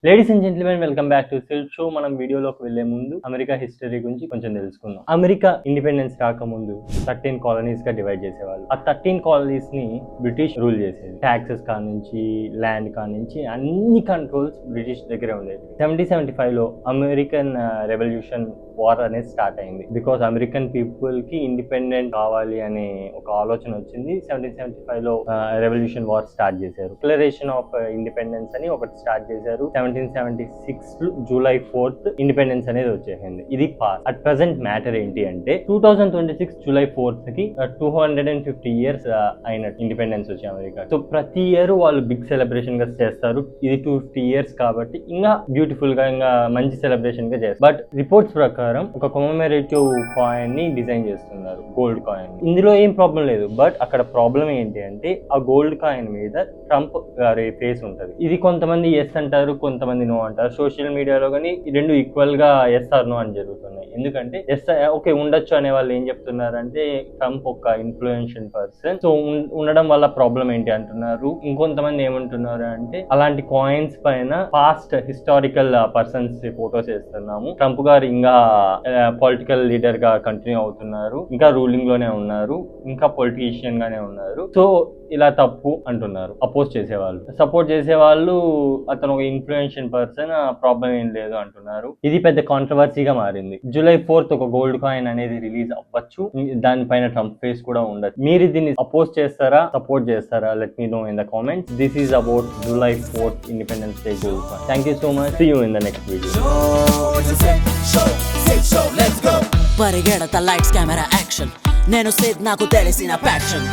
Ladies and gentlemen, welcome back to silk show. మనం వీడియోలోకి వెళ్లే ముందు అమెరికా హిస్టరీ గురించి కొంచెం తెలుసుకుందాం. అమెరికా ఇండిపెండెన్స్ రాకముందు 13 కాలనీస్ గా డివైడ్ చేసేవాళ్ళు. ఆ 13 కాలనీస్ ని బ్రిటిష్ రూల్ చేసేది. టాక్సెస్ కానించి, ల్యాండ్ కానించి అన్ని కంట్రోల్స్ బ్రిటిష్ దగ్గరే ఉండేది. 1775 లో అమెరికన్ రెవల్యూషన్ వార్ అనేది స్టార్ట్ అయింది. బికాస్ అమెరికన్ పీపుల్ కి ఇండిపెండెంట్ కావాలి అనే ఒక ఆలోచన వచ్చింది. 1775 లో రెవల్యూషన్ వార్ స్టార్ట్ చేశారు. డిక్లరేషన్ ఆఫ్ ఇండిపెండెన్స్ అని ఒకటి స్టార్ట్ చేశారు. 1776 జూలై 4th ఇండిపెండెన్స్ అనేది వచ్చేసింది. ఇది పాస్. అట్ ప్రెసెంట్ మ్యాటర్ ఏంటి అంటే 2026 జూలై 4th కి 250 years అయిన ఇండిపెండెన్స్ వచ్చి అమెరికా. సో ప్రతి ఇయర్ వాళ్ళు బిగ్ సెలబ్రేషన్ గా చేస్తారు. ఇది 250 years కాబట్టి ఇంకా బ్యూటిఫుల్ గా, ఇంకా మంచి సెలబ్రేషన్ గా చేస్తారు. బట్ రిపోర్ట్స్ ప్రకారం ఒక కమెమరేటివ్ కాయిన్ ని డిజైన్ చేస్తున్నారు, గోల్డ్ కాయిన్. ఇందులో ఏం ప్రాబ్లం లేదు. బట్ అక్కడ ప్రాబ్లం ఏంటి అంటే ఆ గోల్డ్ కాయిన్ మీద ట్రంప్ గారి ఫేస్ ఉంటది. ఇది కొంతమంది ఎస్ అంటారు, కొంతమంది నో అంటారు. సోషల్ మీడియాలో కానీ ఈ రెండు ఈక్వల్ గా ఎస్ ఆర్ నో అని జరుగుతున్నాయి. ఎందుకంటే ఎస్ ఓకే ఉండొచ్చు అనే వాళ్ళు ఏం చెప్తున్నారంటే ట్రంప్ ఒక ఇన్ఫ్లుయెన్షియల్ పర్సన్, సో ఉండడం వల్ల ప్రాబ్లం ఏంటి అంటున్నారు. ఇంకొంతమంది ఏమంటున్నారు అంటే అలాంటి కాయిన్స్ పైన పాస్ట్ హిస్టారికల్ పర్సన్స్ ఫోటోస్ వేస్తున్నాము, ట్రంప్ గారు ఇంకా పొలిటికల్ లీడర్ గా కంటిన్యూ అవుతున్నారు, ఇంకా రూలింగ్ లోనే ఉన్నారు, ఇంకా పొలిటీషియన్ గానే ఉన్నారు, సో ఇలా తప్పు అంటున్నారు అపోజ్ చేసేవాళ్ళు. సపోర్ట్ చేసేవాళ్ళు అతను ఒక ఇన్ఫ్లుయెన్షియల్ పర్సన్, ప్రాబ్లం ఏం లేదు అంటున్నారు. ఇది పెద్ద కాంట్రవర్సీగా మారింది. జూలై 4th ఒక గోల్డ్ కాయిన్ అనేది రిలీజ్ అవ్వచ్చు, దానిపైన ట్రంప్ ఫేస్ కూడా ఉండదు. మీరు దీన్ని అపోజ్ చేస్తారా, సపోర్ట్ చేస్తారా? Let me know in the comments. This is about July 4th independence day gold coin. Thank you so much. See you in the next video. పరిగెడత లైట్స్ కెమెరా యాక్షన్, నేను సిద్ నాకు తెలిసిన ప్యాషన్.